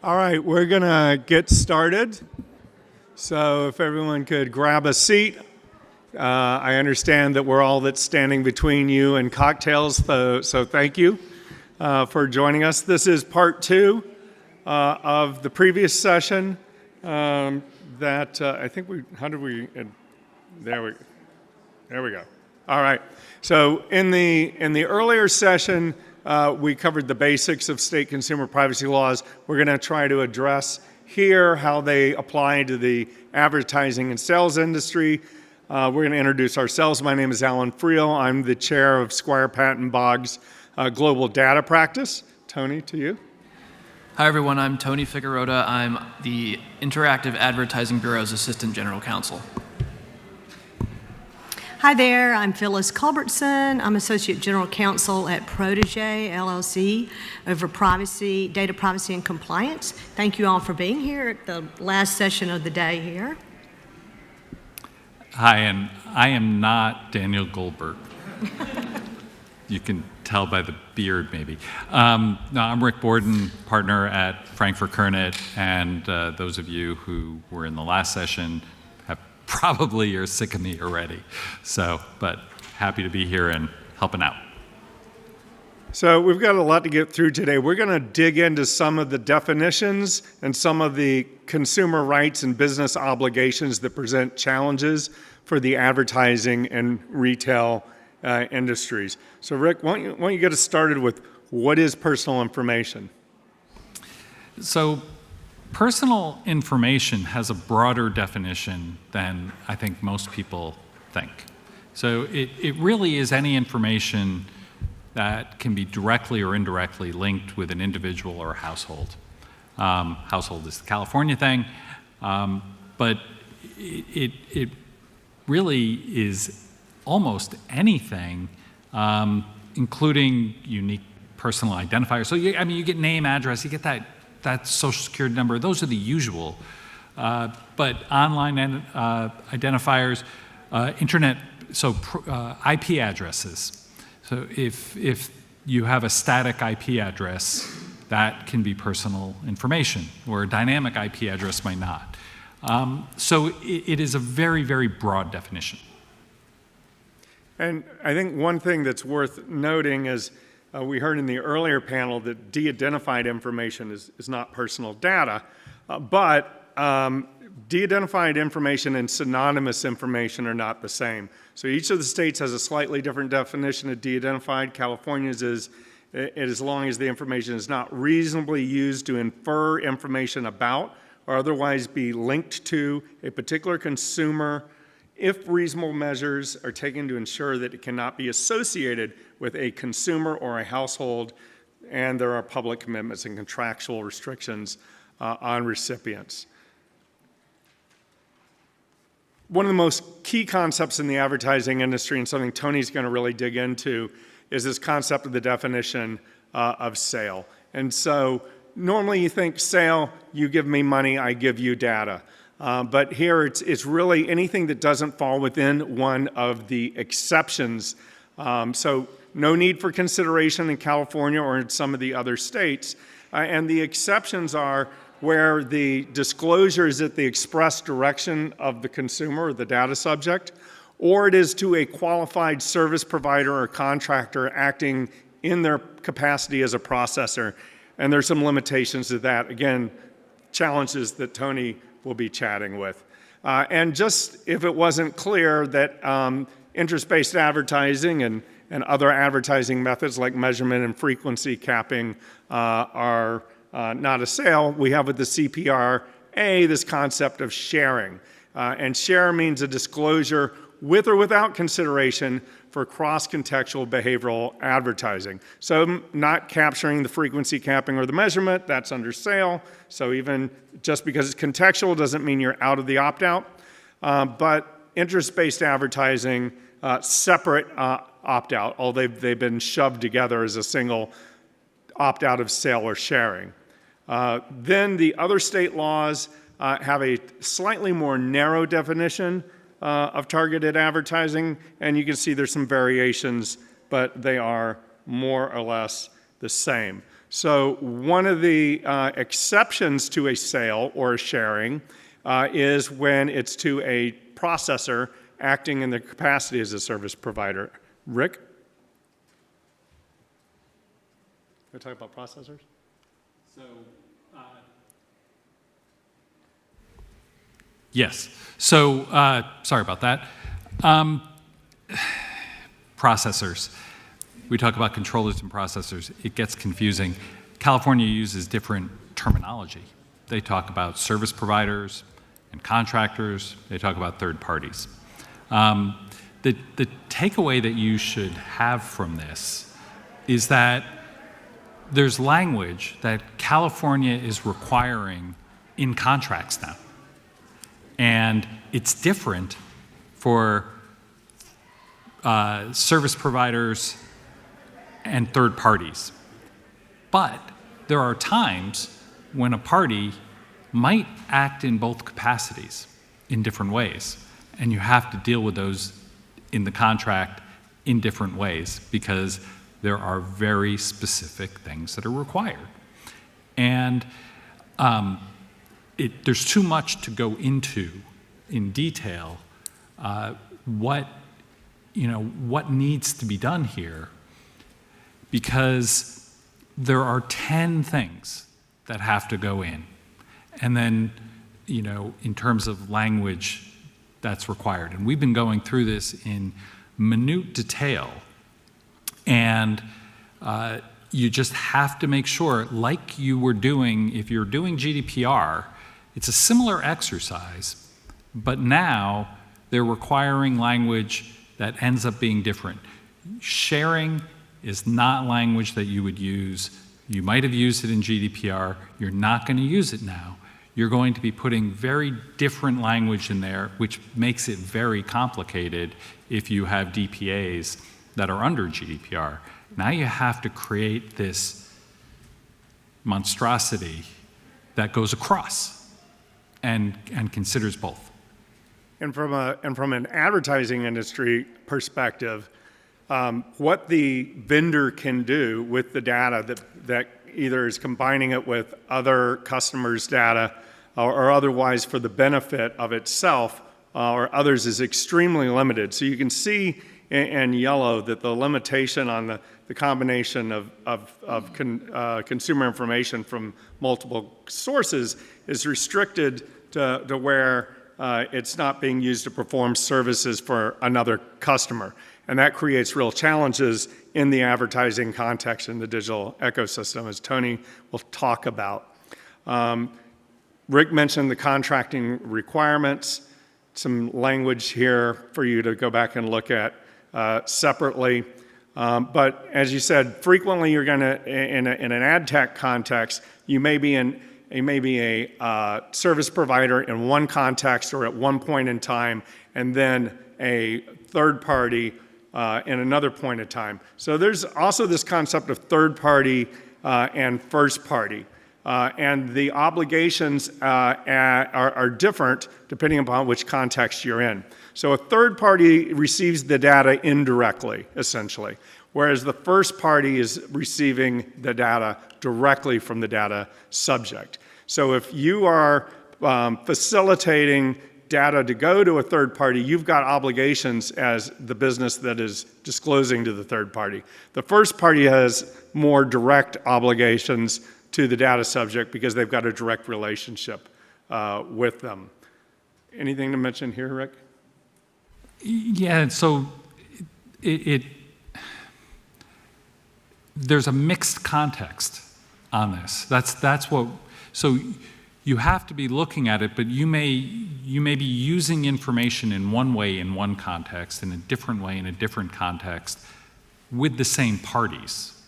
All right, we're going to get started. So if everyone could grab a seat. I understand that we're all that's standing between you and cocktails, so thank you for joining us. This is part two of the previous session that I think there we go. All right. So in the earlier session, we covered the basics of state consumer privacy laws. We're going to try to address here how they apply to the advertising and sales industry. We're going to introduce ourselves. My name is Alan Friel. I'm the chair of Squire Patton Boggs Global Data Practice. Tony, to you. Hi, everyone. I'm Tony Figueroa. I'm the Interactive Advertising Bureau's Assistant General Counsel. Hi there, I'm Phyllis Culbertson. I'm Associate General Counsel at Protege, LLC, over privacy, data privacy and compliance. Thank you all for being here at the last session of the day here. Hi, and I am not Daniel Goldberg. You can tell by the beard, maybe. No, I'm Rick Borden, partner at Frankfurt Kernet, and those of you who were in the last session probably are sick of me already. But happy to be here and helping out. So we've got a lot to get through today. We're going to dig into some of the definitions and some of the consumer rights and business obligations that present challenges for the advertising and retail industries. So Rick, why don't you get us started with what is personal information? So personal information has a broader definition than I think most people think. So it really is any information that can be directly or indirectly linked with an individual or a household. Household is the California thing, but it really is almost anything, including unique personal identifiers. So you get name, address, you get that social security number. Those are the usual. But online identifiers, internet, so IP addresses. So if you have a static IP address, that can be personal information, where a dynamic IP address might not. So it is a very, very broad definition. And I think one thing that's worth noting is we heard in the earlier panel that de-identified information is not personal data, but de-identified information and synonymous information are not the same. So each of the states has a slightly different definition of de-identified. California's is as long as the information is not reasonably used to infer information about or otherwise be linked to a particular consumer, if reasonable measures are taken to ensure that it cannot be associated with a consumer or a household, and there are public commitments and contractual restrictions on recipients. One of the most key concepts in the advertising industry, and something Tony's going to really dig into, is this concept of the definition of sale. And so normally you think sale, you give me money, I give you data. But here it's really anything that doesn't fall within one of the exceptions. So no need for consideration in California or in some of the other states. And the exceptions are where the disclosure is at the express direction of the consumer or the data subject, or it is to a qualified service provider or contractor acting in their capacity as a processor. And there's some limitations to that. Again, challenges that Tony will be chatting with. And just if it wasn't clear that interest-based advertising and other advertising methods like measurement and frequency capping are not a sale, we have with the CPRA this concept of sharing. And share means a disclosure with or without consideration for cross-contextual behavioral advertising. So not capturing the frequency capping or the measurement, that's under sale. So even just because it's contextual doesn't mean you're out of the opt-out. But interest-based advertising, separate opt-out, although they've been shoved together as a single opt-out of sale or sharing. Then the other state laws have a slightly more narrow definition of targeted advertising, and you can see there's some variations, but they are more or less the same. So one of the exceptions to a sale or a sharing is when it's to a processor acting in their capacity as a service provider. Rick? Can I talk about processors? So, yes. So, sorry about that. Processors. We talk about controllers and processors. It gets confusing. California uses different terminology. They talk about service providers and contractors. They talk about third parties. The takeaway that you should have from this is that there's language that California is requiring in contracts now. And it's different for service providers and third parties. But there are times when a party might act in both capacities in different ways. And you have to deal with those in the contract in different ways because there are very specific things that are required. And there's too much to go into in detail what needs to be done here, because there are 10 things that have to go in. And then, in terms of language that's required. And we've been going through this in minute detail. And you just have to make sure, like you were doing, if you're doing GDPR, it's a similar exercise, but now they're requiring language that ends up being different. Sharing is not language that you would use. You might have used it in GDPR. You're not going to use it now. You're going to be putting very different language in there, which makes it very complicated if you have DPAs that are under GDPR. Now you have to create this monstrosity that goes across and considers both. And from an advertising industry perspective, what the vendor can do with the data that either is combining it with other customers' data or otherwise for the benefit of itself or others is extremely limited. So you can see in yellow that the limitation on the combination of consumer information from multiple sources is restricted to where it's not being used to perform services for another customer. And that creates real challenges in the advertising context in the digital ecosystem, as Tony will talk about. Rick mentioned the contracting requirements, some language here for you to go back and look at separately. But as you said, frequently you're going to, in an ad tech context, you may be a service provider in one context or at one point in time, and then a third party in another point in time. So there's also this concept of third party and first party. And the obligations are different depending upon which context you're in. So a third party receives the data indirectly, essentially, whereas the first party is receiving the data directly from the data subject. So if you are facilitating data to go to a third party, you've got obligations as the business that is disclosing to the third party. The first party has more direct obligations to the data subject because they've got a direct relationship with them. Anything to mention here, Rick? Yeah, so there's a mixed context on this. That's what, so you have to be looking at it, but you may be using information in one way in one context, in a different way in a different context, with the same parties.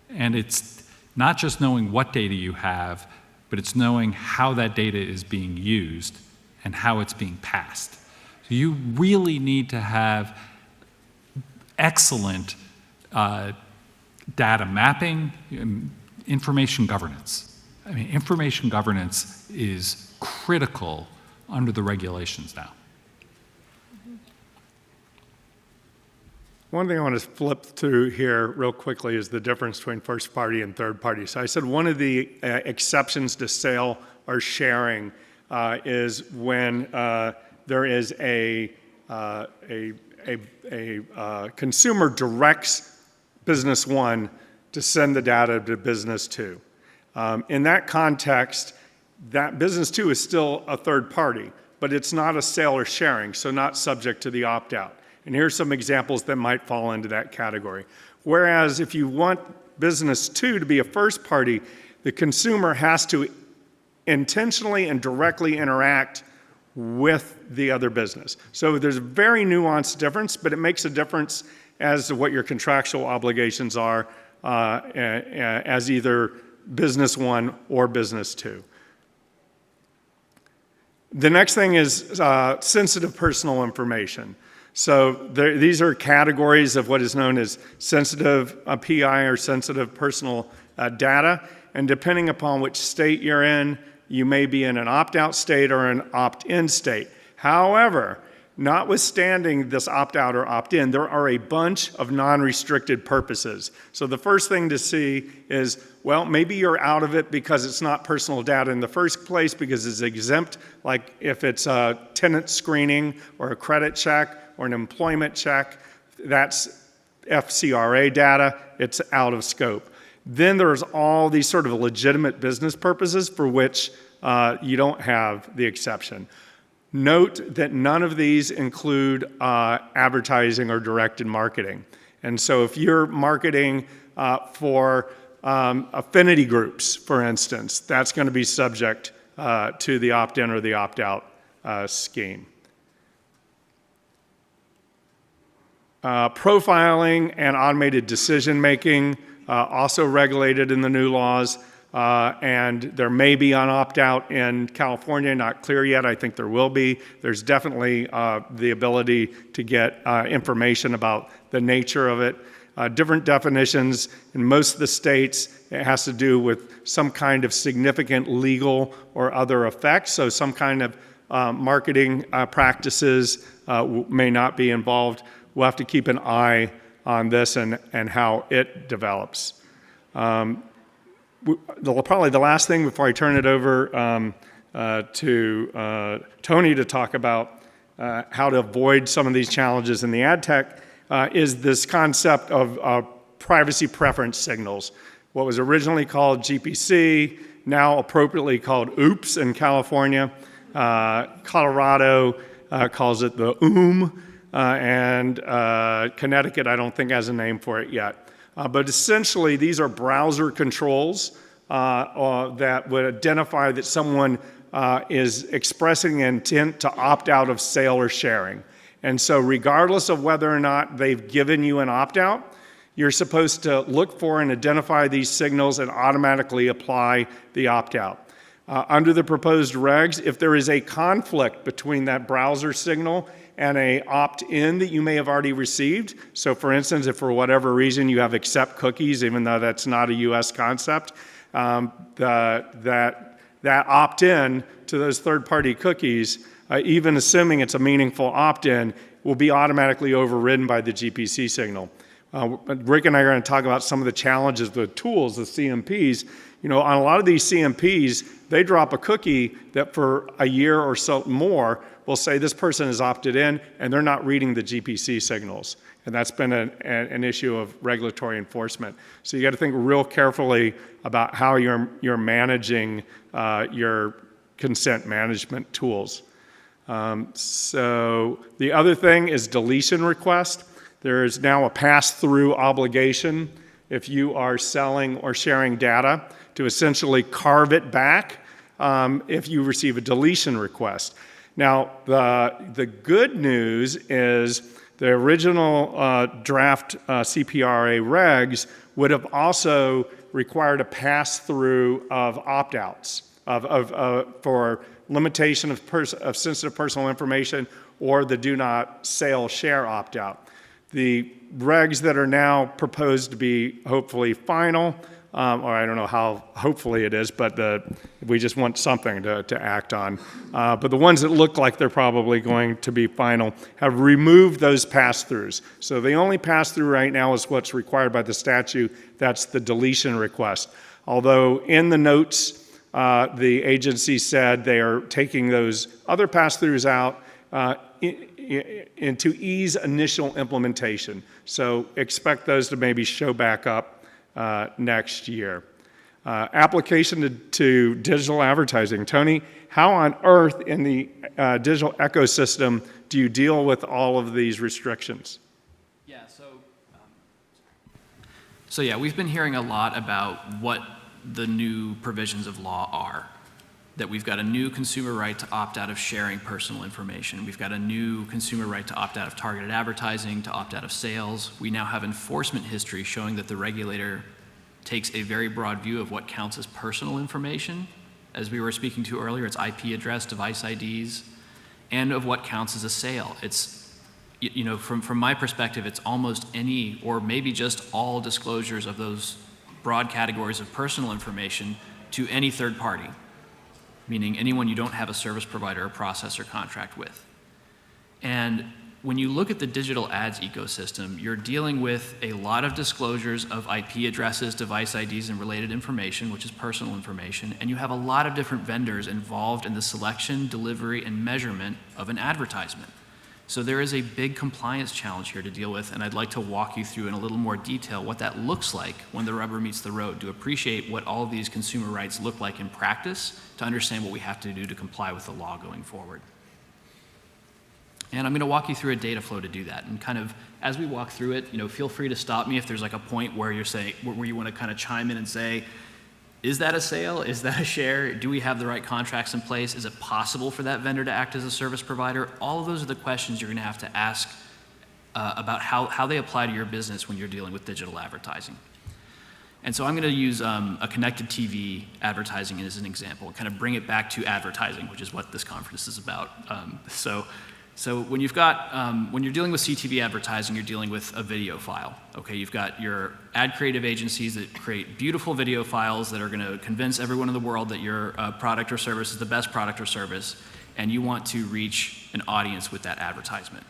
And it's not just knowing what data you have, but it's knowing how that data is being used and how it's being passed. So you really need to have excellent data mapping, information governance. I mean, information governance is critical under the regulations now. one thing I want to flip through here real quickly is the difference between first party and third party. So I said one of the exceptions to sale or sharing is when there is a consumer directs business one to send the data to business two. In that context, that business two is still a third party, but it's not a sale or sharing, so not subject to the opt-out. And here's some examples that might fall into that category. Whereas if you want business two to be a first party, the consumer has to intentionally and directly interact with the other business. So there's a very nuanced difference, but it makes a difference as to what your contractual obligations are as either business one or business two. The next thing is sensitive personal information. So these are categories of what is known as sensitive PI or sensitive personal data. And depending upon which state you're in, you may be in an opt-out state or an opt-in state. However, notwithstanding this opt-out or opt-in, there are a bunch of non-restricted purposes. So the first thing to see is, well, maybe you're out of it because it's not personal data in the first place because it's exempt, like if it's a tenant screening or a credit check or an employment check, that's FCRA data, it's out of scope. Then there's all these sort of legitimate business purposes for which you don't have the exception. Note that none of these include advertising or directed marketing. And so if you're marketing for affinity groups, for instance, that's going to be subject to the opt-in or the opt-out scheme. Profiling and automated decision-making, also regulated in the new laws. And there may be an opt-out in California, not clear yet. I think there will be. There's definitely the ability to get information about the nature of it. Different definitions. In most of the states, it has to do with some kind of significant legal or other effects. So some kind of marketing practices may not be involved. We'll have to keep an eye on this and how it develops. Probably the last thing before I turn it over to Tony to talk about how to avoid some of these challenges in the ad tech is this concept of privacy preference signals. What was originally called GPC, now appropriately called OOPS in California. Colorado calls it the and Connecticut, I don't think, has a name for it yet. But essentially, these are browser controls that would identify that someone is expressing intent to opt out of sale or sharing. And so regardless of whether or not they've given you an opt-out, you're supposed to look for and identify these signals and automatically apply the opt-out. Under the proposed regs, if there is a conflict between that browser signal and a opt-in that you may have already received. So for instance, if for whatever reason you have accept cookies, even though that's not a US concept, that opt-in to those third-party cookies, even assuming it's a meaningful opt-in, will be automatically overridden by the GPC signal. Rick and I are going to talk about some of the challenges with tools, the CMPs. You know, on a lot of these CMPs, they drop a cookie that for a year or so more will say this person is opted in, and they're not reading the GPC signals. And that's been an issue of regulatory enforcement. So you got to think real carefully about how you're managing your consent management tools. So the other thing is deletion request. There is now a pass-through obligation if you are selling or sharing data to essentially carve it back if you receive a deletion request. Now, the good news is the original draft CPRA regs would have also required a pass-through of opt-outs for limitation of sensitive personal information or the do not sale share opt-out. The regs that are now proposed to be hopefully final or I don't know how hopefully it is, but we just want something to act on. But the ones that look like they're probably going to be final have removed those pass-throughs. So the only pass-through right now is what's required by the statute. That's the deletion request. Although in the notes, the agency said they are taking those other pass-throughs out and to ease initial implementation. So expect those to maybe show back up next year. Application to digital advertising. Tony, how on earth in the digital ecosystem do you deal with all of these restrictions? Yeah, so yeah, we've been hearing a lot about what the new provisions of law are. That we've got a new consumer right to opt out of sharing personal information. We've got a new consumer right to opt out of targeted advertising, to opt out of sales. We now have enforcement history showing that the regulator takes a very broad view of what counts as personal information. As we were speaking to earlier, it's IP address, device IDs, and of what counts as a sale. It's, you know, from my perspective, it's almost any, or maybe just all disclosures of those broad categories of personal information to any third party, meaning anyone you don't have a service provider or processor contract with. And when you look at the digital ads ecosystem, you're dealing with a lot of disclosures of IP addresses, device IDs, and related information, which is personal information, and you have a lot of different vendors involved in the selection, delivery, and measurement of an advertisement. So there is a big compliance challenge here to deal with, and I'd like to walk you through in a little more detail what that looks like when the rubber meets the road, to appreciate what all of these consumer rights look like in practice, to understand what we have to do to comply with the law going forward. And I'm going to walk you through a data flow to do that. And kind of, as we walk through it, you know, feel free to stop me if there's like a point where you're saying, where you want to kind of chime in and say, is that a sale? Is that a share? Do we have the right contracts in place? Is it possible for that vendor to act as a service provider? All of those are the questions you're going to have to ask about how they apply to your business when you're dealing with digital advertising. And so I'm going to use a connected TV advertising as an example, kind of bring it back to advertising, which is what this conference is about. So when you've got, when you're dealing with CTV advertising, you're dealing with a video file. Okay, you've got your ad creative agencies that create beautiful video files that are going to convince everyone in the world that your product or service is the best product or service, and you want to reach an audience with that advertisement.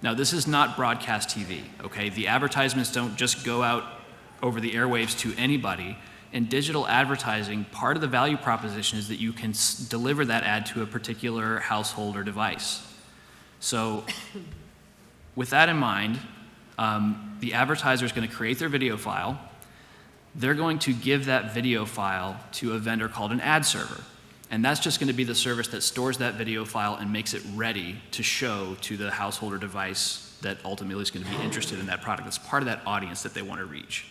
Now, this is not broadcast TV. Okay, the advertisements don't just go out over the airwaves to anybody. In digital advertising, part of the value proposition is that you can deliver that ad to a particular household or device. So with that in mind, the advertiser is going to create their video file. They're going to give that video file to a vendor called an ad server. And that's just going to be the service that stores that video file and makes it ready to show to the household or device that ultimately is going to be interested in that product. It's part of that audience that they want to reach.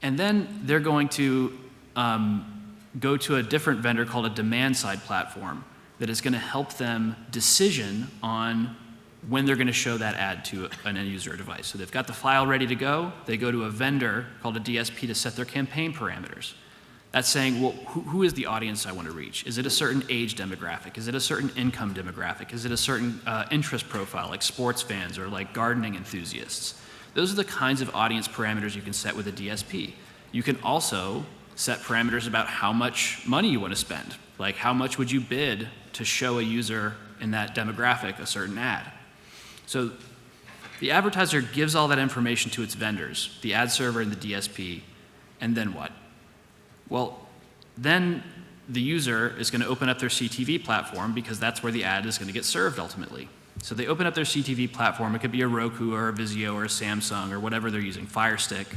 And then they're going to go to a different vendor called a demand-side platform that is going to help them decision on when they're going to show that ad to an end user device. So they've got the file ready to go. They go to a vendor called a DSP to set their campaign parameters. That's saying, well, who is the audience I want to reach? Is it a certain age demographic? Is it a certain income demographic? Is it a certain interest profile, like sports fans or like gardening enthusiasts? Those are the kinds of audience parameters you can set with a DSP. You can also set parameters about how much money you want to spend. Like, how much would you bid to show a user in that demographic a certain ad? So the advertiser gives all that information to its vendors, the ad server and the DSP, and then what? Well, then the user is going to open up their CTV platform, because that's where the ad is going to get served ultimately. So they open up their CTV platform. It could be a Roku or a Vizio or a Samsung or whatever they're using, Fire Stick,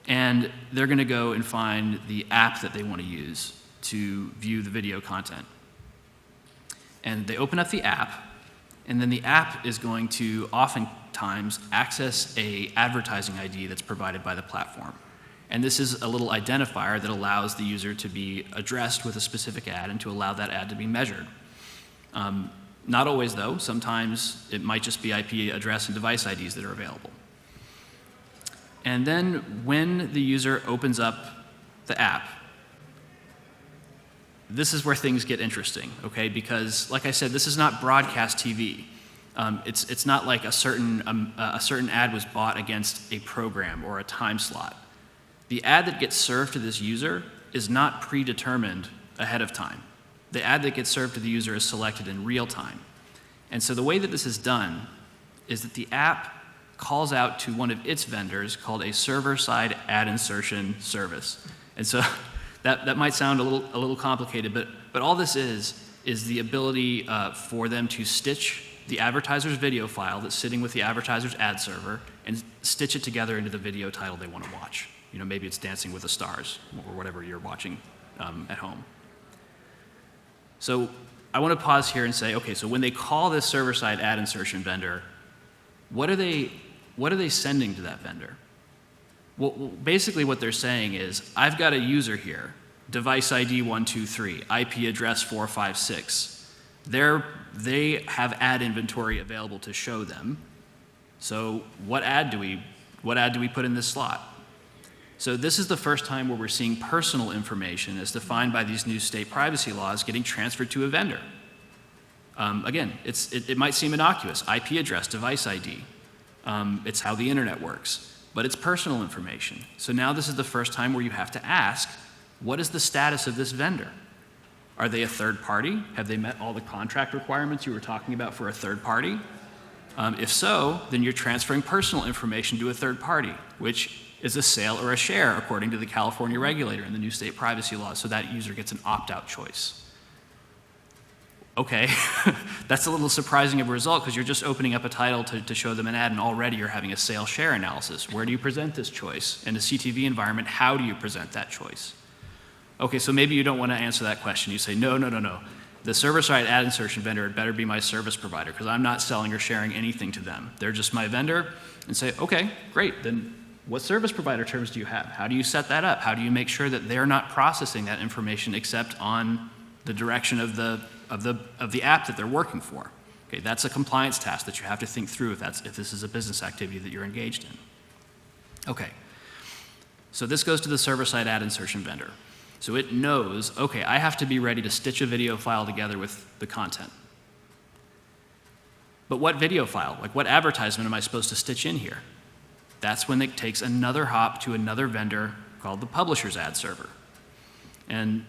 and they're going to go and find the app that they want to use to view the video content. And they open up the app, and then the app is going to oftentimes access a advertising ID that's provided by the platform. And this is a little identifier that allows the user to be addressed with a specific ad and to allow that ad to be measured. Not always, though. Sometimes it might just be IP address and device IDs that are available. And then when the user opens up the app, this is where things get interesting, okay? Because, like I said, this is not broadcast TV. It's not like a certain ad was bought against a program or a time slot. the ad that gets served to this user is not predetermined ahead of time. The ad that gets served to the user is selected in real time. And so the way that this is done is that the app calls out to one of its vendors called a server-side ad insertion service. And so that might sound a little complicated, but all this is the ability for them to stitch the advertiser's video file that's sitting with the advertiser's ad server and stitch it together into the video title they want to watch. You know, maybe it's Dancing with the Stars or whatever you're watching at home. So I want to pause here and say, okay, so when they call this server-side ad insertion vendor, what are they sending to that vendor? Well, basically what they're saying is, I've got a user here, device ID 123, IP address 456. They have ad inventory available to show them. So what ad do we put in this slot? So this is the first time where we're seeing personal information as defined by these new state privacy laws getting transferred to a vendor. Again, it might seem innocuous, IP address, device ID. It's how the internet works, but it's personal information. So now this is the first time where you have to ask, what is the status of this vendor? Are they a third party? Have they met all the contract requirements you were talking about for a third party? If so, then you're transferring personal information to a third party, which is a sale or a share according to the California regulator in the new state privacy laws, so that user gets an opt-out choice. Okay, that's a little surprising of a result because you're just opening up a title to show them an ad and already you're having a sale share analysis. Where do you present this choice? In a CTV environment, how do you present that choice? Okay, so maybe you don't want to answer that question. You say, no. The server-side ad insertion vendor had better be my service provider because I'm not selling or sharing anything to them. They're just my vendor. And say, okay, great, then what service provider terms do you have? How do you set that up? How do you make sure that they're not processing that information except on the direction of the app that they're working for? Okay, that's a compliance task that you have to think through if this is a business activity that you're engaged in. Okay, so this goes to the server-side ad insertion vendor. So it knows, okay, I have to be ready to stitch a video file together with the content. But what video file? Like what advertisement am I supposed to stitch in here? That's when it takes another hop to another vendor called the publisher's ad server. And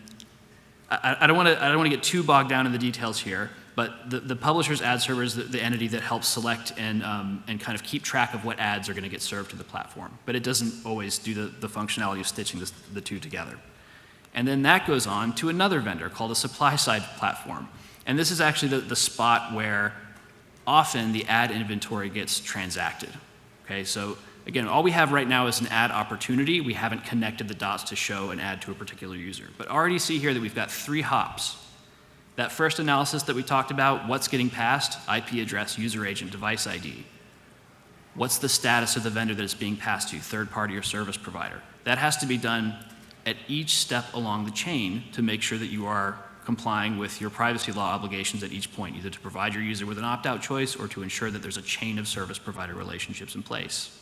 I don't want to get too bogged down in the details here, but the publisher's ad server is the entity that helps select and kind of keep track of what ads are going to get served to the platform. But it doesn't always do the functionality of stitching the two together. And then that goes on to another vendor called a supply-side platform. And this is actually the spot where often the ad inventory gets transacted. Okay, so again, all we have right now is an ad opportunity. We haven't connected the dots to show an ad to a particular user. But already see here that we've got 3 hops. That first analysis that we talked about, what's getting passed? IP address, user agent, device ID. What's the status of the vendor that it's being passed to, third party or service provider? That has to be done at each step along the chain to make sure that you are complying with your privacy law obligations at each point, either to provide your user with an opt-out choice or to ensure that there's a chain of service provider relationships in place.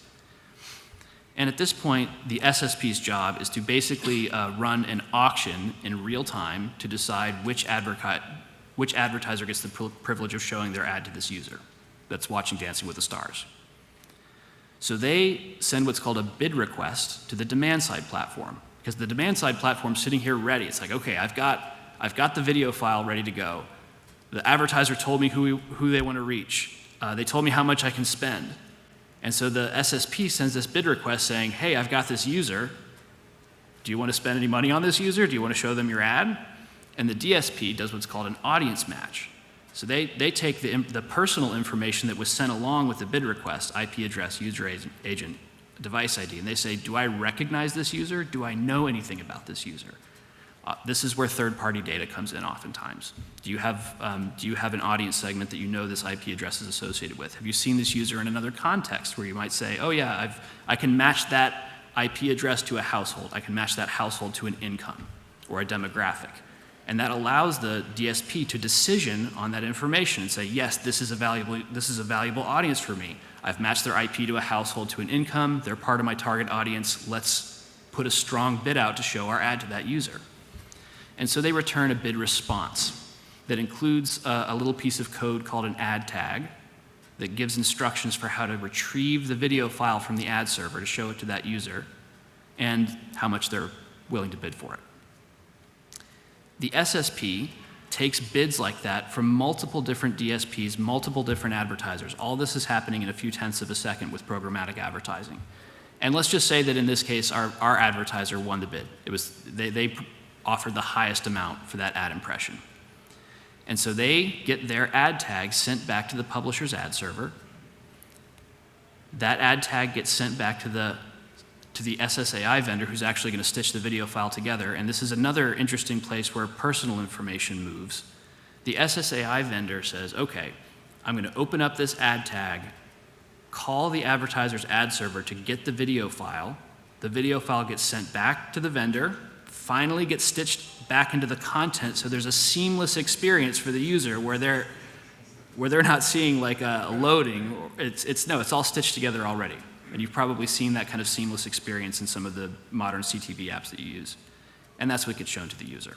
And at this point, the SSP's job is to basically run an auction in real time to decide which advertiser gets the privilege of showing their ad to this user that's watching Dancing with the Stars. So they send what's called a bid request to the demand-side platform, because the demand-side platform's sitting here ready. It's like, okay, I've got the video file ready to go. The advertiser told me who they want to reach. They told me how much I can spend. And so the SSP sends this bid request saying, hey, I've got this user. Do you want to spend any money on this user? Do you want to show them your ad? And the DSP does what's called an audience match. So they take the personal information that was sent along with the bid request, IP address, user agent, device ID, and they say, do I recognize this user? Do I know anything about this user? This is where third-party data comes in oftentimes. Do you have an audience segment that you know this IP address is associated with? Have you seen this user in another context where you might say, oh yeah, I can match that IP address to a household. I can match that household to an income or a demographic. And that allows the DSP to decision on that information and say, yes, this is a valuable audience for me. I've matched their IP to a household to an income. They're part of my target audience. Let's put a strong bid out to show our ad to that user. And so they return a bid response that includes a little piece of code called an ad tag that gives instructions for how to retrieve the video file from the ad server to show it to that user. and how much they're willing to bid for it. The SSP takes bids like that from multiple different DSPs, multiple different advertisers. All this is happening in a few tenths of a second with programmatic advertising. And let's just say that in this case, our advertiser won the bid. They offered the highest amount for that ad impression. And so they get their ad tag sent back to the publisher's ad server. That ad tag gets sent back to the SSAI vendor who's actually going to stitch the video file together. And this is another interesting place where personal information moves. The SSAI vendor says, okay, I'm going to open up this ad tag, call the advertiser's ad server to get the video file. The video file gets sent back to the vendor, finally gets stitched back into the content, so there's a seamless experience for the user where they're not seeing like a loading. It's all stitched together already. And you've probably seen that kind of seamless experience in some of the modern CTV apps that you use. And that's what gets shown to the user.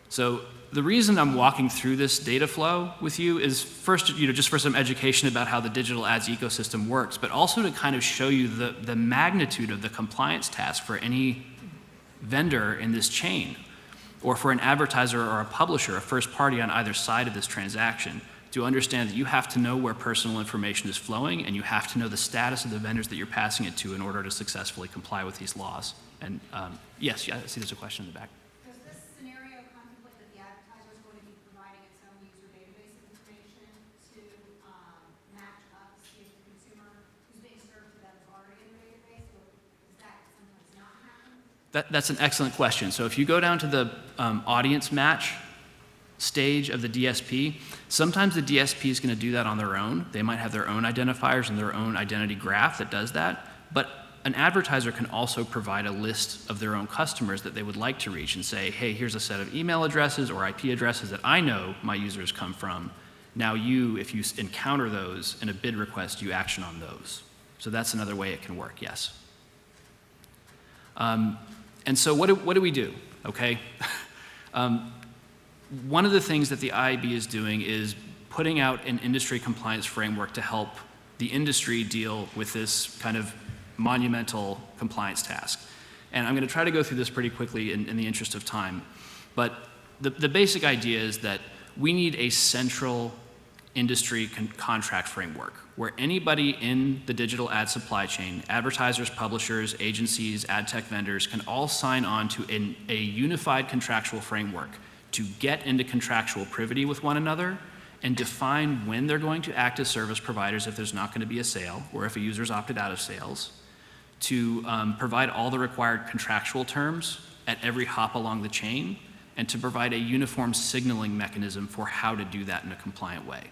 So the reason I'm walking through this data flow with you is first, just for some education about how the digital ads ecosystem works, but also to kind of show you the magnitude of the compliance task for any vendor in this chain, or for an advertiser or a publisher, a first party on either side of this transaction, to understand that you have to know where personal information is flowing, and you have to know the status of the vendors that you're passing it to in order to successfully comply with these laws. And yes, I see there's a question in the back. Does this scenario contemplate that the advertiser is going to be providing its own user database information to match up to see if the consumer who's being served to them is already in the database, or does that sometimes not happen? That's an excellent question. So if you go down to the audience match stage of the DSP, sometimes the DSP is going to do that on their own. They might have their own identifiers and their own identity graph that does that. But an advertiser can also provide a list of their own customers that they would like to reach and say, hey, here's a set of email addresses or IP addresses that I know my users come from. Now you, if you encounter those in a bid request, you action on those. So that's another way it can work, yes. And so what do we do, okay? One of the things that the IAB is doing is putting out an industry compliance framework to help the industry deal with this kind of monumental compliance task. And I'm going to try to go through this pretty quickly in the interest of time. But the basic idea is that we need a central industry contract framework where anybody in the digital ad supply chain, advertisers, publishers, agencies, ad tech vendors, can all sign on to a unified contractual framework to get into contractual privity with one another and define when they're going to act as service providers if there's not going to be a sale or if a user's opted out of sales, to provide all the required contractual terms at every hop along the chain, and to provide a uniform signaling mechanism for how to do that in a compliant way.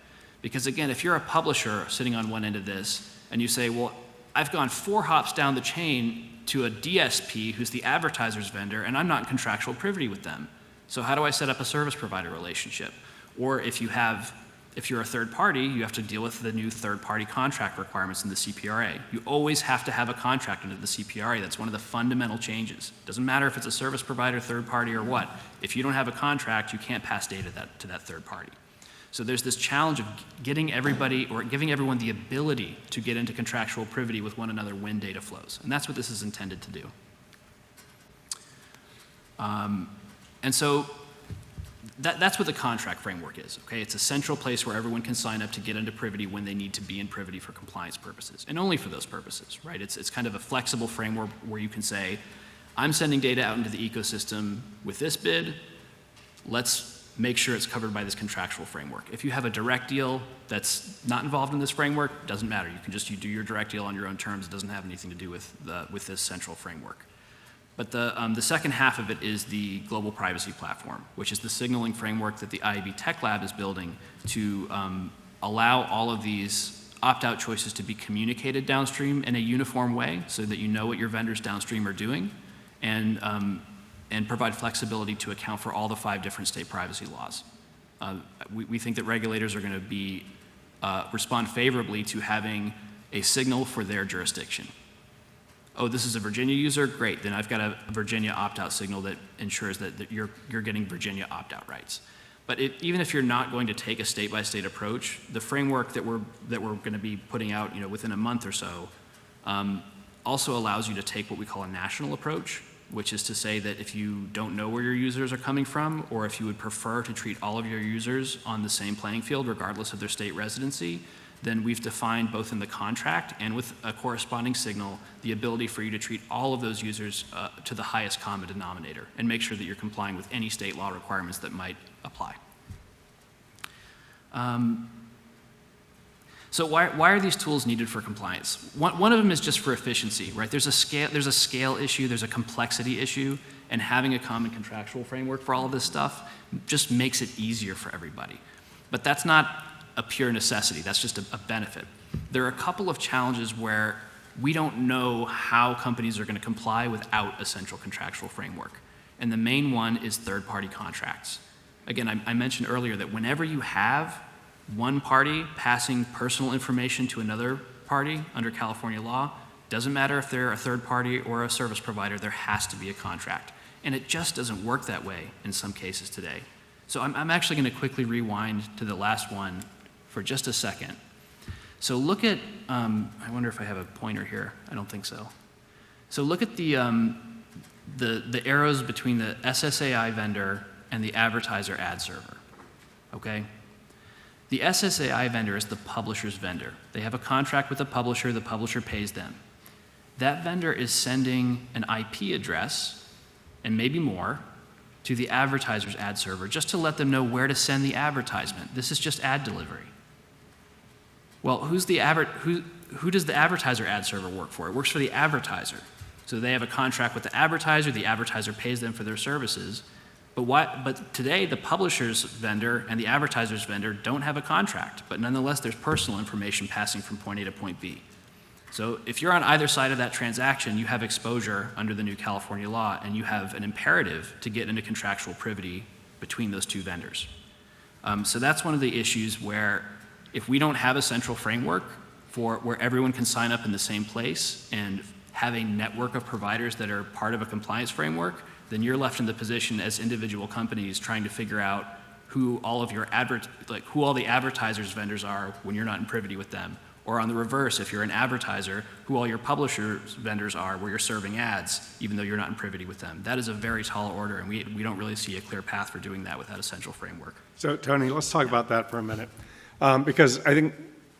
Because again, if you're a publisher sitting on one end of this and you say, well, I've gone 4 hops down the chain to a DSP who's the advertiser's vendor and I'm not in contractual privity with them. So how do I set up a service provider relationship? Or if you're a third party, you have to deal with the new third party contract requirements in the CPRA. You always have to have a contract under the CPRA. That's one of the fundamental changes. Doesn't matter if it's a service provider, third party, or what. If you don't have a contract, you can't pass data to that third party. So there's this challenge of getting everybody or giving everyone the ability to get into contractual privity with one another when data flows. And that's what this is intended to do. And so that's what the contract framework is, okay? It's a central place where everyone can sign up to get into privity when they need to be in privity for compliance purposes, and only for those purposes, right? It's kind of a flexible framework where you can say, I'm sending data out into the ecosystem with this bid, let's make sure it's covered by this contractual framework. If you have a direct deal that's not involved in this framework, doesn't matter. You do your direct deal on your own terms. It doesn't have anything to do with this central framework. But the second half of it is the global privacy platform, which is the signaling framework that the IAB Tech Lab is building to allow all of these opt-out choices to be communicated downstream in a uniform way so that you know what your vendors downstream are doing, and provide flexibility to account for all the 5 different state privacy laws. We think that regulators are going to respond favorably to having a signal for their jurisdiction. Oh, this is a Virginia user? Great, then I've got a Virginia opt-out signal that ensures that you're getting Virginia opt-out rights. But even if you're not going to take a state-by-state approach, the framework that we're going to be putting out, within a month or so, also allows you to take what we call a national approach, which is to say that if you don't know where your users are coming from, or if you would prefer to treat all of your users on the same playing field regardless of their state residency, then we've defined both in the contract and with a corresponding signal the ability for you to treat all of those users to the highest common denominator and make sure that you're complying with any state law requirements that might apply. So why are these tools needed for compliance? One of them is just for efficiency, right? There's a scale issue, there's a complexity issue, and having a common contractual framework for all of this stuff just makes it easier for everybody. But that's not a pure necessity, that's just a benefit. There are a couple of challenges where we don't know how companies are going to comply without a central contractual framework. And the main one is third-party contracts. Again, I mentioned earlier that whenever you have one party passing personal information to another party under California law, doesn't matter if they're a third party or a service provider, there has to be a contract. And it just doesn't work that way in some cases today. So I'm actually going to quickly rewind to the last one for just a second. So look at, I wonder if I have a pointer here. I don't think so. So look at the arrows between the SSAI vendor and the advertiser ad server, okay? The SSAI vendor is the publisher's vendor. They have a contract with the publisher pays them. That vendor is sending an IP address, and maybe more, to the advertiser's ad server just to let them know where to send the advertisement. This is just ad delivery. Well, who does the advertiser ad server work for? It works for the advertiser. So they have a contract with the advertiser pays them for their services. But today, the publisher's vendor and the advertiser's vendor don't have a contract, but nonetheless, there's personal information passing from point A to point B. So if you're on either side of that transaction, you have exposure under the new California law, and you have an imperative to get into contractual privity between those two vendors. So that's one of the issues where if we don't have a central framework for where everyone can sign up in the same place and have a network of providers that are part of a compliance framework, then you're left in the position as individual companies trying to figure out who all of your who all the advertisers' vendors are when you're not in privity with them. Or on the reverse, if you're an advertiser, who all your publishers' vendors are where you're serving ads, even though you're not in privity with them. That is a very tall order, and we don't really see a clear path for doing that without a central framework. So, Tony, let's talk about that for a minute. Because I think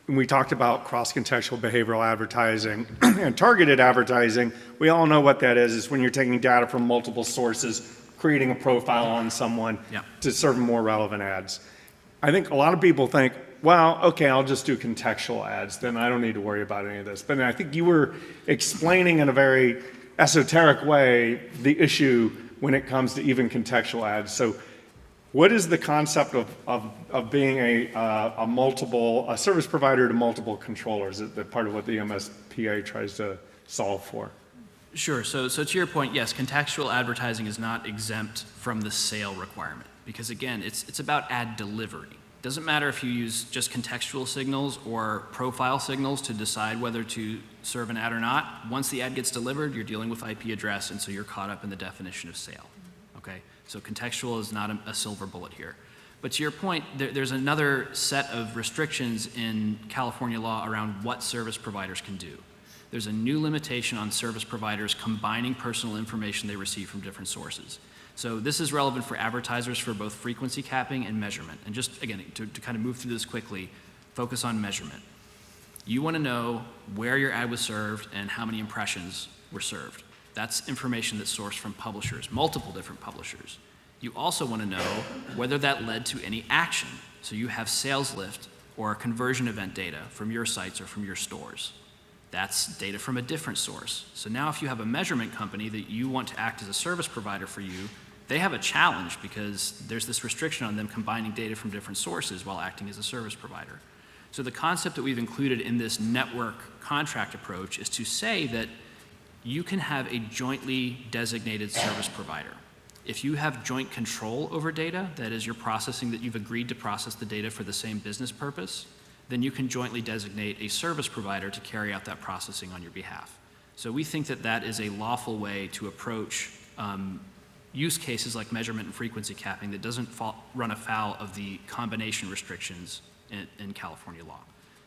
when we talked about cross-contextual behavioral advertising and targeted advertising, we all know what that is when you're taking data from multiple sources, creating a profile on someone to serve more relevant ads. I think a lot of people think, well, okay, I'll just do contextual ads, then I don't need to worry about any of this. But I think you were explaining in a very esoteric way the issue when it comes to even contextual ads. So what is the concept of being a service provider to multiple controllers? Is that part of what the MSPA tries to solve for? Sure. So to your point, yes, contextual advertising is not exempt from the sale requirement because, again, it's about ad delivery. It doesn't matter if you use just contextual signals or profile signals to decide whether to serve an ad or not. Once the ad gets delivered, you're dealing with IP address, and so you're caught up in the definition of sale. Okay? So contextual is not a silver bullet here. But to your point, there's another set of restrictions in California law around what service providers can do. There's a new limitation on service providers combining personal information they receive from different sources. So this is relevant for advertisers for both frequency capping and measurement. And just, again, to kind of move through this quickly, focus on measurement. You want to know where your ad was served and how many impressions were served. That's information that's sourced from publishers, multiple different publishers. You also want to know whether that led to any action. So you have sales lift or conversion event data from your sites or from your stores. That's data from a different source. So now if you have a measurement company that you want to act as a service provider for you, they have a challenge because there's this restriction on them combining data from different sources while acting as a service provider. So the concept that we've included in this network contract approach is to say that you can have a jointly designated service provider. If you have joint control over data, that is, you're processing that you've agreed to process the data for the same business purpose, then you can jointly designate a service provider to carry out that processing on your behalf. So we think that that is a lawful way to approach use cases like measurement and frequency capping that doesn't run afoul of the combination restrictions in California law.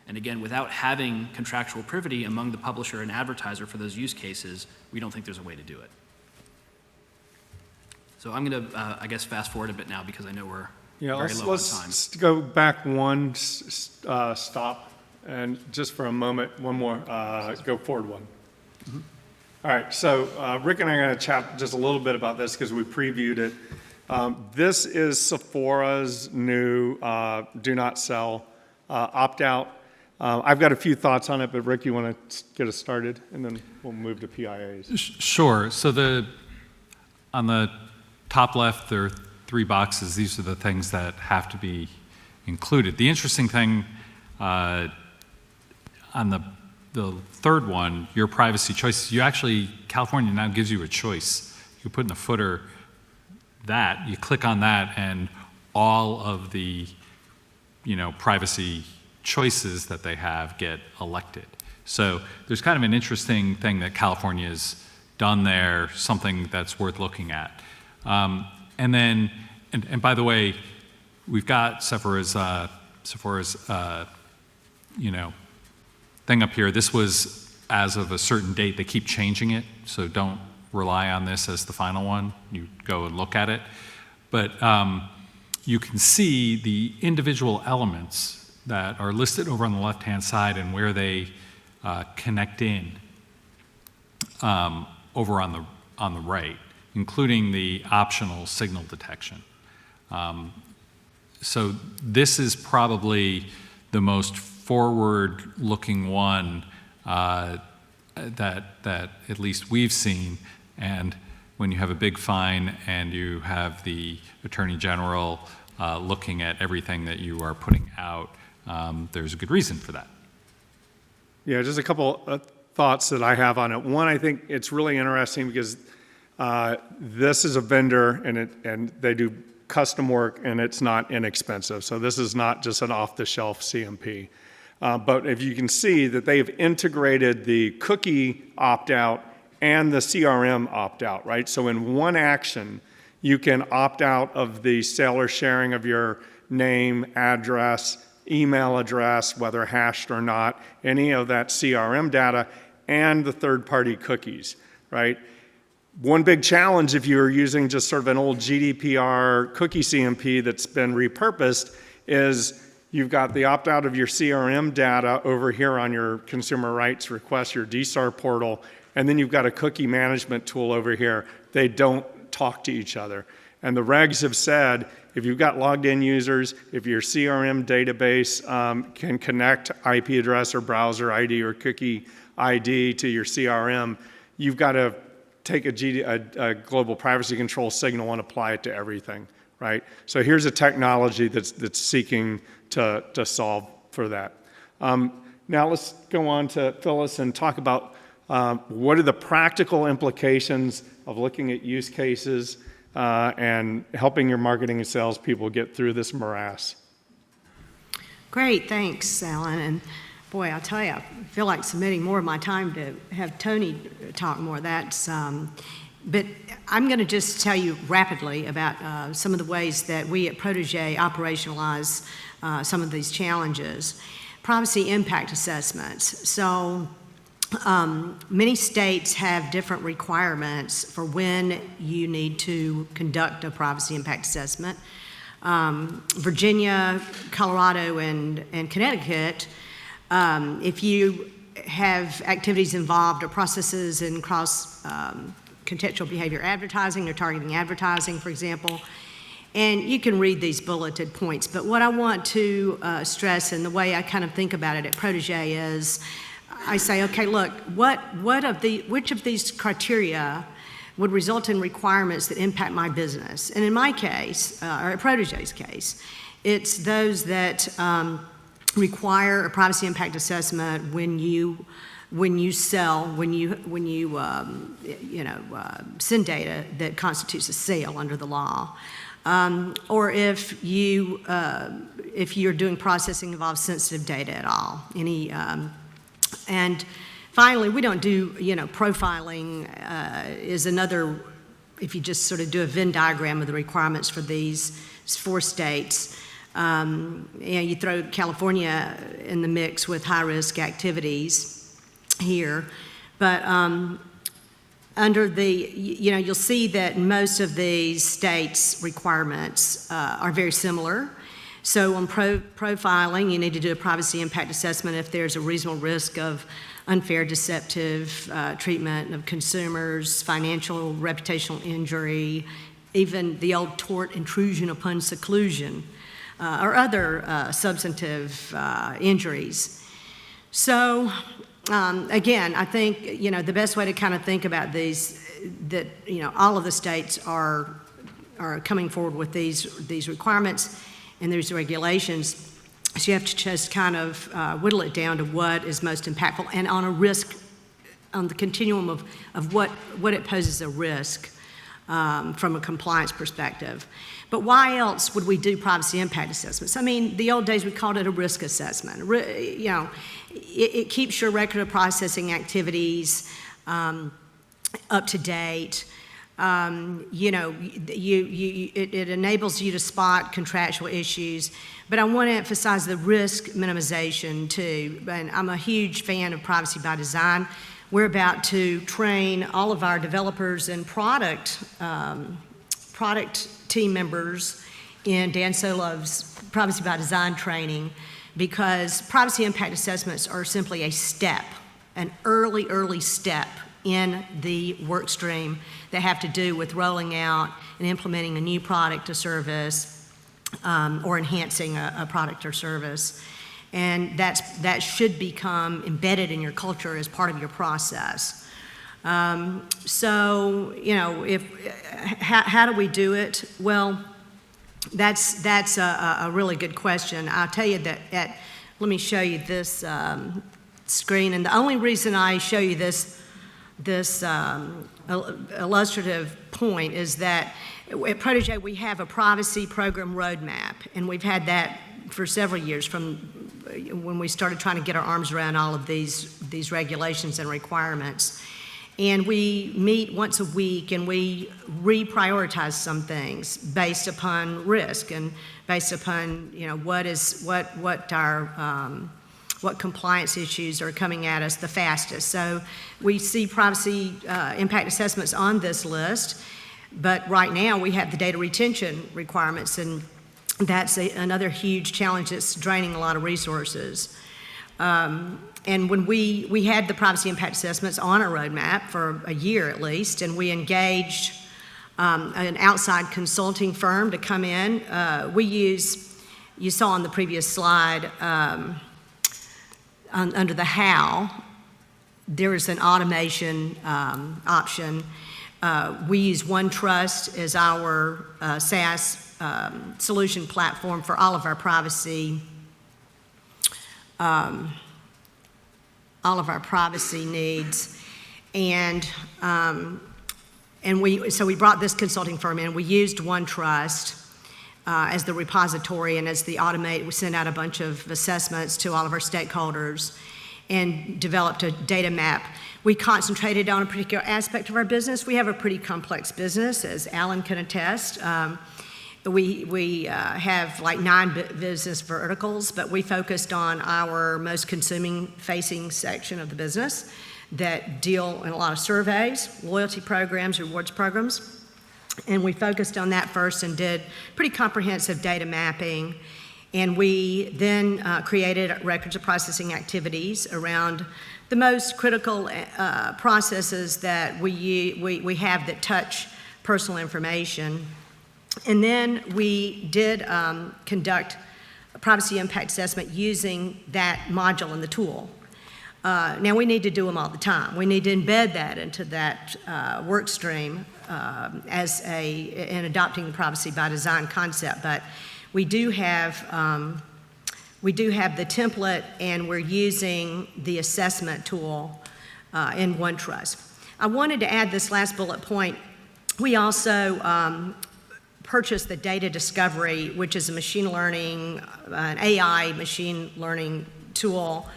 And again, without having contractual privity among the publisher and advertiser for those use cases, we don't think there's a way to do it. So I'm going to, I guess, fast forward a bit now because I know we're very low on time. Let's go back one stop, and just for a moment, one more, go forward one. Mm-hmm. All right, so Rick and I are going to chat just a little bit about this because we previewed it. This is Sephora's new do not sell opt-out. I've got a few thoughts on it, but Rick, you want to get us started, and then we'll move to PIAs. Sure. So on the top left, there are 3 boxes. These are the things that have to be included. The interesting thing on the third one, your privacy choices, California now gives you a choice. You put in the footer that, you click on that, and all of the privacy choices that they have get elected. So there's kind of an interesting thing that California's done there, something that's worth looking at. And by the way, we've got Sephora's thing up here. This was as of a certain date. They keep changing it, so don't rely on this as the final one. You go and look at it. But you can see the individual elements that are listed over on the left-hand side and where they connect in over on the right, including the optional signal detection. So this is probably the most forward-looking one that at least we've seen. And when you have a big fine and you have the Attorney General looking at everything that you are putting out, there's a good reason for that. Yeah, just a couple thoughts that I have on it. One, I think it's really interesting because this is a vendor and they do custom work and it's not inexpensive. So this is not just an off-the-shelf CMP. But if you can see that they've integrated the cookie opt-out and the CRM opt-out, right? So in one action, you can opt out of the seller sharing of your name, address, email address, whether hashed or not, any of that CRM data, and the third-party cookies, right? One big challenge if you're using just sort of an old GDPR cookie CMP that's been repurposed is you've got the opt-out of your CRM data over here on your consumer rights request, your DSAR portal, and then you've got a cookie management tool over here. They don't talk to each other. And the regs have said, if you've got logged in users, if your CRM database can connect IP address or browser ID or cookie ID to your CRM, you've got to take a global privacy control signal and apply it to everything, right? So here's a technology that's seeking to solve for that. Now let's go on to Phyllis and talk about what are the practical implications of looking at use cases and helping your marketing and sales people get through this morass. Great, thanks, Alan. And boy, I'll tell you, I feel like submitting more of my time to have Tony talk more. But I'm going to just tell you rapidly about some of the ways that we at Protégé operationalize some of these challenges. Privacy impact assessments. So many states have different requirements for when you need to conduct a privacy impact assessment. Virginia, Colorado, and Connecticut, if you have activities involved or processes in cross-contextual behavior advertising or targeting advertising, for example, and you can read these bulleted points, but what I want to stress and the way I kind of think about it at Protégé is I say, okay, look, which of these criteria would result in requirements that impact my business? And in my case, or at Protégé's case, it's those that require a privacy impact assessment when you sell, when you send data that constitutes a sale under the law, or if you're doing processing involves sensitive data at all, and finally, we don't do, profiling is another, if you just sort of do a Venn diagram of the requirements for these 4 states, You throw California in the mix with high-risk activities here, but under you'll see that most of these states' requirements are very similar. So on profiling, you need to do a privacy impact assessment if there's a reasonable risk of unfair, deceptive treatment of consumers, financial, reputational injury, even the old tort intrusion upon seclusion, or other substantive injuries. So again, I think, the best way to kind of think about these, that, all of the states are coming forward with these requirements and these regulations. So you have to just kind of whittle it down to what is most impactful and on a risk, on the continuum of what it poses a risk from a compliance perspective. But why else would we do privacy impact assessments? I mean, the old days we called it a risk assessment. It keeps your record of processing activities up to date. It enables you to spot contractual issues, but I want to emphasize the risk minimization too. And I'm a huge fan of privacy by design. We're about to train all of our developers and product team members in Dan Solov's privacy by design training, because privacy impact assessments are simply a step, an early step in the work stream that have to do with rolling out and implementing a new product or service, or enhancing a product or service. And that should become embedded in your culture as part of your process. So, how do we do it? Well, that's a really good question. I'll tell you that let me show you this screen. And the only reason I show you this illustrative point is that at Protégé we have a privacy program roadmap, and we've had that for several years from when we started trying to get our arms around all of these regulations and requirements. And we meet once a week and we reprioritize some things based upon risk and based upon what compliance issues are coming at us the fastest. So we see privacy impact assessments on this list, but right now we have the data retention requirements, and that's another huge challenge that's draining a lot of resources. And when we had the privacy impact assessments on our roadmap for a year at least, and we engaged an outside consulting firm to come in. We use, you saw on the previous slide, under the how, there is an automation option. We use OneTrust as our SaaS solution platform for all of our privacy needs, and we brought this consulting firm in. We used OneTrust as the repository and as the we sent out a bunch of assessments to all of our stakeholders and developed a data map. We concentrated on a particular aspect of our business. We have a pretty complex business, as Alan can attest. We have like 9 business verticals, but we focused on our most consuming-facing section of the business that deal in a lot of surveys, loyalty programs, rewards programs. And we focused on that first and did pretty comprehensive data mapping. And we then created records of processing activities around the most critical processes that we have that touch personal information. And then we did conduct a privacy impact assessment using that module in the tool. Now we need to do them all the time. We need to embed that into that work stream in adopting the privacy by design concept. But we do have the template, and we're using the assessment tool in OneTrust. I wanted to add this last bullet point. We also purchased the data discovery, which is a machine learning, an AI machine learning tool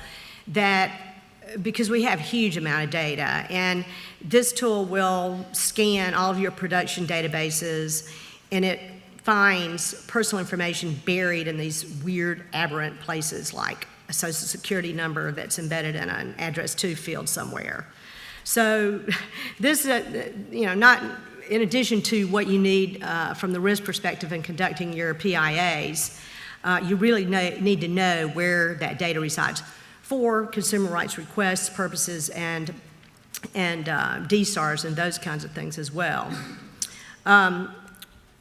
because we have a huge amount of data, and this tool will scan all of your production databases, and it finds personal information buried in these weird, aberrant places like a social security number that's embedded in an address to field somewhere. So this, not in addition to what you need from the risk perspective in conducting your PIAs, you really need to know where that data resides for consumer rights requests purposes and DSARs and those kinds of things as well.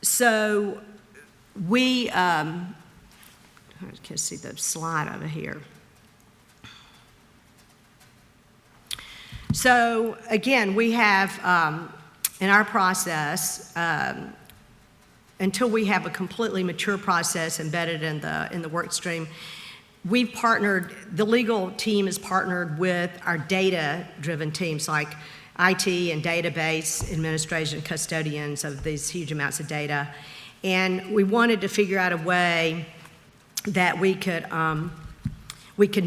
So we, I can't see the slide over here. So again, we have in our process, until we have a completely mature process embedded in the work stream, we've partnered, the legal team is partnered with our data-driven teams like IT and database administration, custodians of these huge amounts of data. And we wanted to figure out a way that we could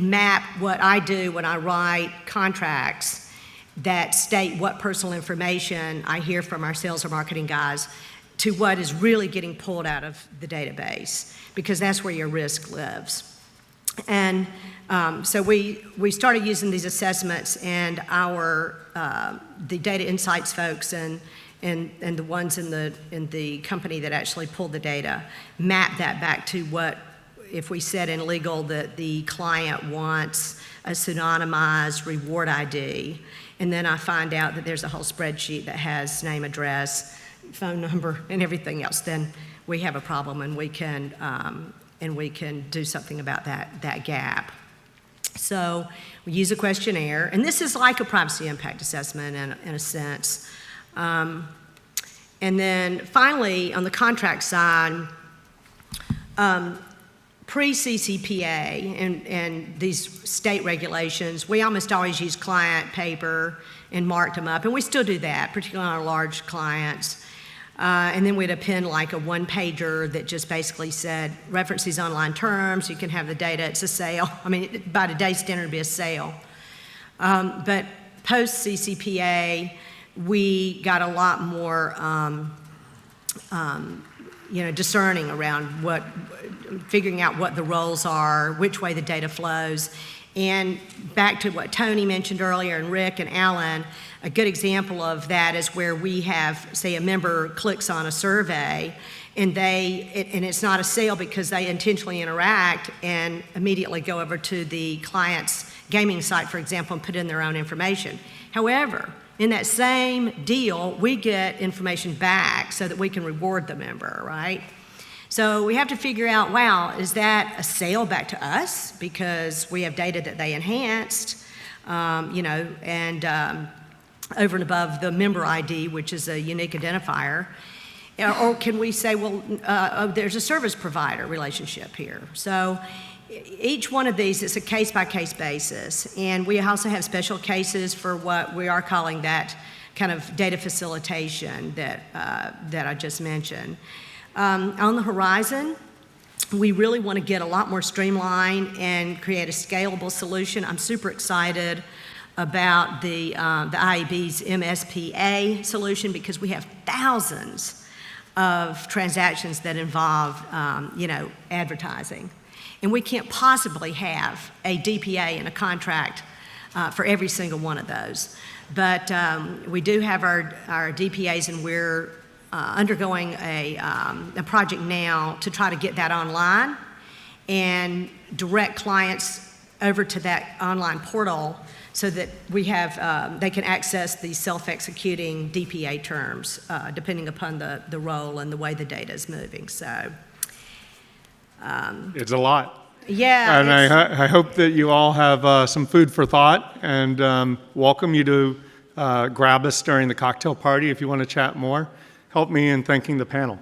map what I do when I write contracts that state what personal information I hear from our sales or marketing guys to what is really getting pulled out of the database, because that's where your risk lives. And so we started using these assessments, and the data insights folks and the ones in the company that actually pulled the data map that back to what, if we said in legal that the client wants a pseudonymized reward ID, and then I find out that there's a whole spreadsheet that has name, address, phone number, and everything else, then we have a problem, and we can do something about that gap. So we use a questionnaire, and this is like a privacy impact assessment in a sense. And then finally, on the contract side, pre-CCPA and these state regulations, we almost always use client paper and marked them up, and we still do that, particularly on our large clients. And then we'd append like a one-pager that just basically said, reference these online terms, you can have the data, it's a sale. I mean, by today's standard, it'd be a sale. But post-CCPA, we got a lot more discerning around figuring out what the roles are, which way the data flows. And back to what Tony mentioned earlier, and Rick and Alan, a good example of that is where we have, say, a member clicks on a survey, and it's not a sale because they intentionally interact and immediately go over to the client's gaming site, for example, and put in their own information. However, in that same deal, we get information back so that we can reward the member, right? So we have to figure out, wow, is that a sale back to us because we have data that they enhanced, over and above the member ID, which is a unique identifier? Or can we say, well, there's a service provider relationship here? So each one of these is a case-by-case basis, and we also have special cases for what we are calling that kind of data facilitation that I just mentioned. On the horizon, we really want to get a lot more streamlined and create a scalable solution. I'm super excited about the IAB's MSPA solution because we have thousands of transactions that involve, advertising. And we can't possibly have a DPA in a contract for every single one of those. But we do have our DPAs, and we're undergoing a project now to try to get that online and direct clients over to that online portal so that we have, they can access the self-executing DPA terms depending upon the role and the way the data is moving. So it's a lot. Yeah. And I hope that you all have some food for thought, and welcome you to grab us during the cocktail party if you want to chat more. Help me in thanking the panel.